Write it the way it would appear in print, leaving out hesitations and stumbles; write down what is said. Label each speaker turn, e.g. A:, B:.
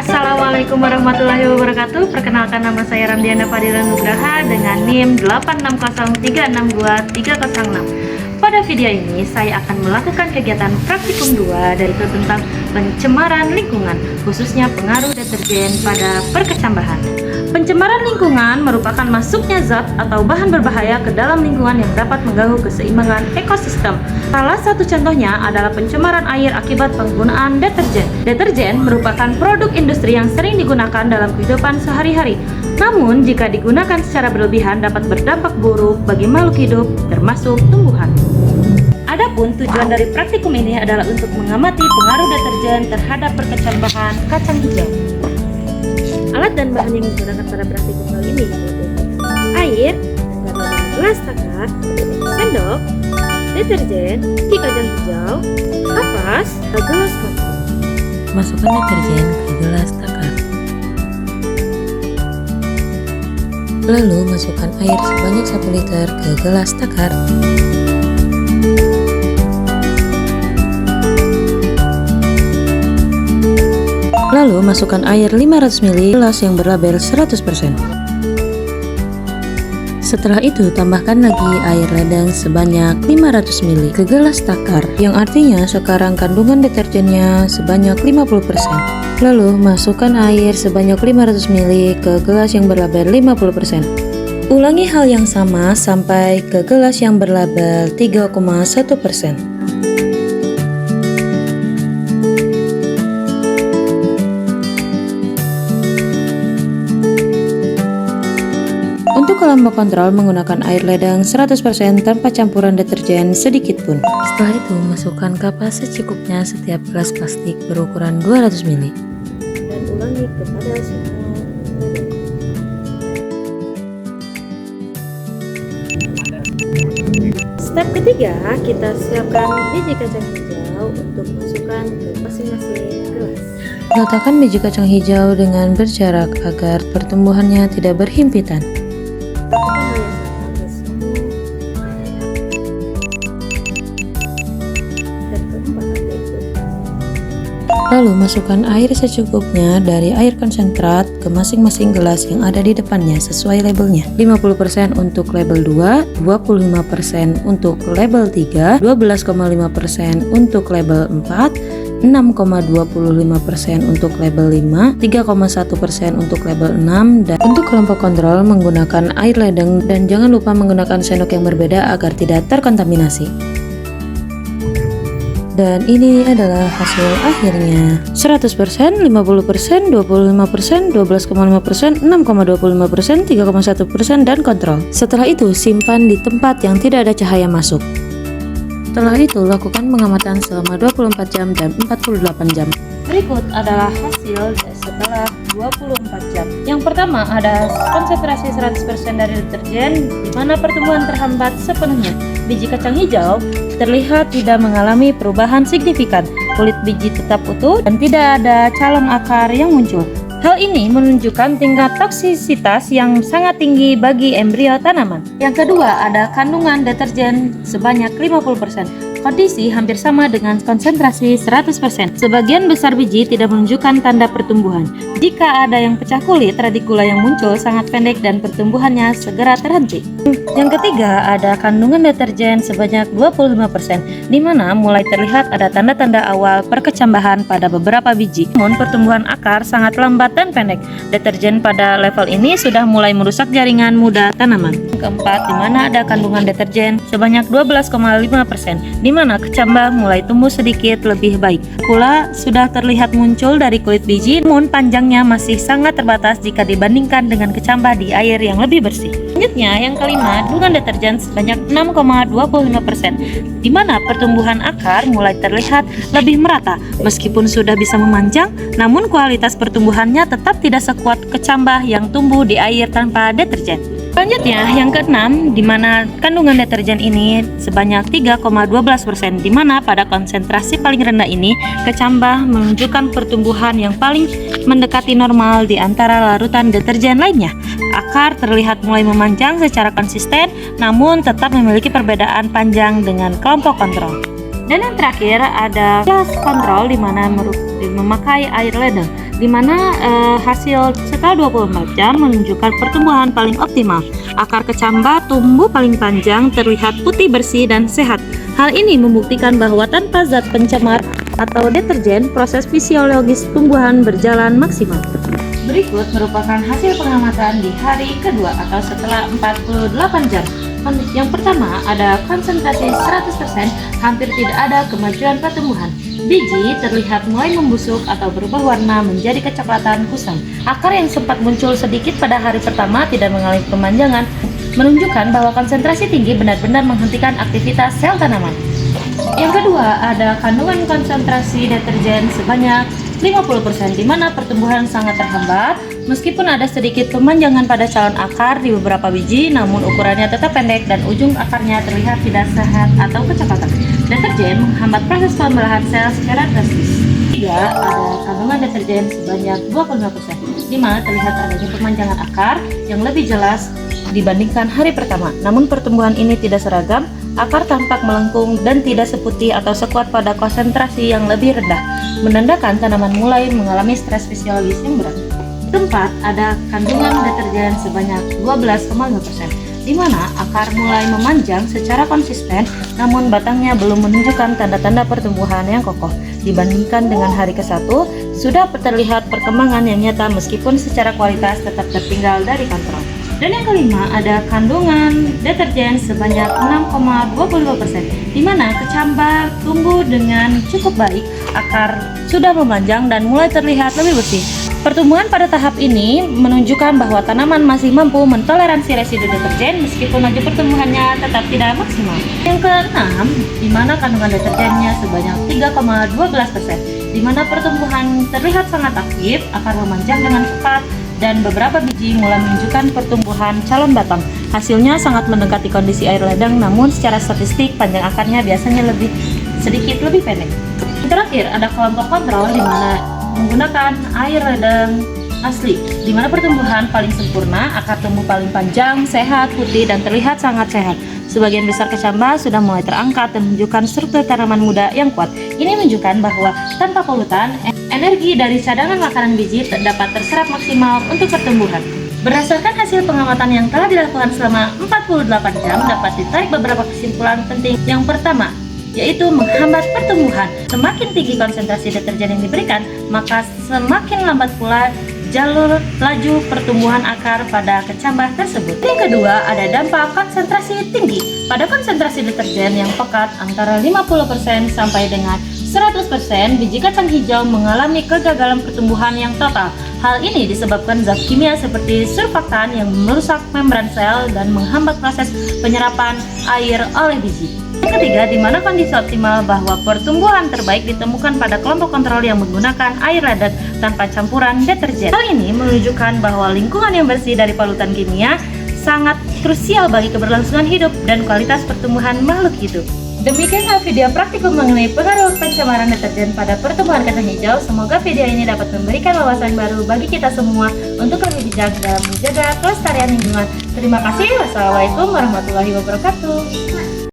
A: Assalamualaikum warahmatullahi wabarakatuh. Perkenalkan, nama saya Ramdiana Fadila Nugraha dengan NIM 860362306. Pada video ini saya akan melakukan kegiatan praktikum 2 dari tentang pencemaran lingkungan, khususnya pengaruh deterjen pada perkecambahan. Pencemaran lingkungan merupakan masuknya zat atau bahan berbahaya ke dalam lingkungan yang dapat mengganggu keseimbangan ekosistem. Salah satu contohnya adalah pencemaran air akibat penggunaan deterjen. Deterjen merupakan produk industri yang sering digunakan dalam kehidupan sehari-hari. Namun, jika digunakan secara berlebihan dapat berdampak buruk bagi makhluk hidup, termasuk tumbuhan. Adapun tujuan dari praktikum ini adalah untuk mengamati pengaruh deterjen terhadap perkecambahan kacang hijau. Alat dan bahan yang digunakan pada praktikum kali ini yaitu air, gelas takar, sendok, deterjen, biji kacang hijau, kapas, gelas kopi.
B: Masukkan deterjen ke gelas takar. Lalu masukkan air sebanyak 1 liter ke gelas takar. Lalu masukkan air 500 ml gelas yang berlabel 100%. Setelah itu tambahkan lagi air ledeng sebanyak 500 ml ke gelas takar, yang artinya sekarang kandungan deterjennya sebanyak 50%. Lalu masukkan air sebanyak 500 ml ke gelas yang berlabel 50%. Ulangi hal yang sama sampai ke gelas yang berlabel 3,1%. Untuk kelompok kontrol menggunakan air ledeng 100% tanpa campuran deterjen sedikit pun. Setelah itu masukkan kapas secukupnya setiap gelas plastik berukuran 200 ml.
A: Dan ulangi kepada semua. Step ketiga, kita siapkan biji kacang hijau untuk masukkan ke masing-masing gelas.
B: Letakkan biji kacang hijau dengan berjarak agar pertumbuhannya tidak berhimpitan. Lalu masukkan air secukupnya dari air konsentrat ke masing-masing gelas yang ada di depannya sesuai labelnya. 50% untuk label 2, 25% untuk label 3, 12,5% untuk label 4, 6,25% untuk label 5, 3,1% untuk label 6, dan untuk kelompok kontrol menggunakan air ledeng, dan jangan lupa menggunakan sendok yang berbeda agar tidak terkontaminasi. Dan ini adalah hasil akhirnya: 100%, 50%, 25%, 12,5%, 6,25%, 3,1%, dan kontrol. Setelah itu simpan di tempat yang tidak ada cahaya masuk. Setelah itu lakukan pengamatan selama 24 jam dan 48 jam.
A: Berikut adalah hasil setelah 24 jam. Yang pertama ada konsentrasi 100% dari deterjen, di mana pertumbuhan terhambat sepenuhnya. Biji kacang hijau terlihat tidak mengalami perubahan signifikan, kulit biji tetap utuh dan tidak ada calon akar yang muncul. Hal ini menunjukkan tingkat toksisitas yang sangat tinggi bagi embrio tanaman. Yang kedua ada kandungan deterjen sebanyak 50%. Kondisi hampir sama dengan konsentrasi 100%. Sebagian besar biji tidak menunjukkan tanda pertumbuhan. Jika ada yang pecah kulit, radikula yang muncul sangat pendek dan pertumbuhannya segera terhenti. Yang ketiga ada kandungan deterjen sebanyak 25%, di mana mulai terlihat ada tanda-tanda awal perkecambahan pada beberapa biji. Namun pertumbuhan akar sangat lambat dan pendek. Deterjen pada level ini sudah mulai merusak jaringan muda tanaman. Yang keempat, di mana ada kandungan deterjen sebanyak 12,5%, di mana kecambah mulai tumbuh sedikit lebih baik. Pula sudah terlihat muncul dari kulit biji, namun panjangnya masih sangat terbatas jika dibandingkan dengan kecambah di air yang lebih bersih. Selanjutnya yang kelima, kandungan deterjen sebanyak 6,25%, di mana pertumbuhan akar mulai terlihat lebih merata. Meskipun sudah bisa memanjang, namun kualitas pertumbuhannya tetap tidak sekuat kecambah yang tumbuh di air tanpa deterjen. Selanjutnya yang keenam, di mana kandungan deterjen ini sebanyak 3,12%, di mana pada konsentrasi paling rendah ini kecambah menunjukkan pertumbuhan yang paling mendekati normal di antara larutan deterjen lainnya. Akar terlihat mulai memanjang secara konsisten, namun tetap memiliki perbedaan panjang dengan kelompok kontrol. Dan yang terakhir ada kelas kontrol, di mana memakai air ledeng. di mana hasil setelah 24 jam menunjukkan pertumbuhan paling optimal. Akar kecambah tumbuh paling panjang, terlihat putih bersih dan sehat. Hal ini membuktikan bahwa tanpa zat pencemar atau deterjen, proses fisiologis tumbuhan berjalan maksimal. Berikut merupakan hasil pengamatan di hari kedua atau setelah 48 jam. Yang pertama, ada konsentrasi 100%, hampir tidak ada kemajuan pertumbuhan. Biji terlihat mulai membusuk atau berubah warna menjadi kecoklatan kusam. Akar yang sempat muncul sedikit pada hari pertama tidak mengalami pemanjangan, menunjukkan bahwa konsentrasi tinggi benar-benar menghentikan aktivitas sel tanaman. Yang kedua, ada kandungan konsentrasi deterjen sebanyak 50%, di mana pertumbuhan sangat terhambat. Meskipun ada sedikit pemanjangan pada calon akar di beberapa biji, namun ukurannya tetap pendek dan ujung akarnya terlihat tidak sehat atau kecoklatan. Deterjen menghambat proses pembelahan sel secara drastis. Ketiga, ada kandungan deterjen sebanyak 25%, di mana terlihat adanya pemanjangan akar yang lebih jelas dibandingkan hari pertama. Namun pertumbuhan ini tidak seragam, akar tampak melengkung dan tidak seputih atau sekuat pada konsentrasi yang lebih rendah, menandakan tanaman mulai mengalami stres fisiologis yang berat. Keempat, ada kandungan deterjen sebanyak 12,5%, di mana akar mulai memanjang secara konsisten, namun batangnya belum menunjukkan tanda-tanda pertumbuhan yang kokoh. Dibandingkan dengan hari ke-1, sudah terlihat perkembangan yang nyata meskipun secara kualitas tetap tertinggal dari kontrol. Dan yang kelima, ada kandungan deterjen sebanyak 6,25%, di mana kecambah tumbuh dengan cukup baik, akar sudah memanjang dan mulai terlihat lebih bersih. Pertumbuhan pada tahap ini menunjukkan bahwa tanaman masih mampu mentoleransi residu deterjen meskipun laju pertumbuhannya tetap tidak maksimal. Yang keenam, di mana kandungan deterjennya sebanyak 3,12%, di mana pertumbuhan terlihat sangat aktif, akar memanjang dengan cepat, dan beberapa biji mulai menunjukkan pertumbuhan calon batang. Hasilnya sangat mendekati kondisi air ledeng, namun secara statistik panjang akarnya biasanya sedikit lebih pendek. Terakhir, ada kelompok kontrol di mana menggunakan air ledeng asli, di mana pertumbuhan paling sempurna, akar tumbuh paling panjang, sehat, putih, dan terlihat sangat sehat. Sebagian besar kecambah sudah mulai terangkat dan menunjukkan struktur tanaman muda yang kuat. Ini menunjukkan bahwa tanpa polutan, energi dari cadangan makanan biji dapat terserap maksimal untuk pertumbuhan. Berdasarkan hasil pengamatan yang telah dilakukan selama 48 jam, dapat ditarik beberapa kesimpulan penting. Yang pertama, yaitu menghambat pertumbuhan. Semakin tinggi konsentrasi deterjen yang diberikan, maka semakin lambat pula jalur laju pertumbuhan akar pada kecambah tersebut. Yang kedua, ada dampak konsentrasi tinggi. Pada konsentrasi deterjen yang pekat antara 50% sampai dengan 100%, biji kacang hijau mengalami kegagalan pertumbuhan yang total. Hal ini disebabkan zat kimia seperti surfaktan yang merusak membran sel dan menghambat proses penyerapan air oleh biji. Yang ketiga, di mana kondisi optimal bahwa pertumbuhan terbaik ditemukan pada kelompok kontrol yang menggunakan air ledeng tanpa campuran deterjen. Hal ini menunjukkan bahwa lingkungan yang bersih dari polutan kimia sangat krusial bagi keberlangsungan hidup dan kualitas pertumbuhan makhluk hidup. Demikianlah video praktikum mengenai pengaruh pencemaran deterjen pada pertumbuhan kacang hijau. Semoga video ini dapat memberikan wawasan baru bagi kita semua untuk lebih bijak dalam menjaga kelestarian lingkungan. Terima kasih. Wassalamualaikum warahmatullahi wabarakatuh.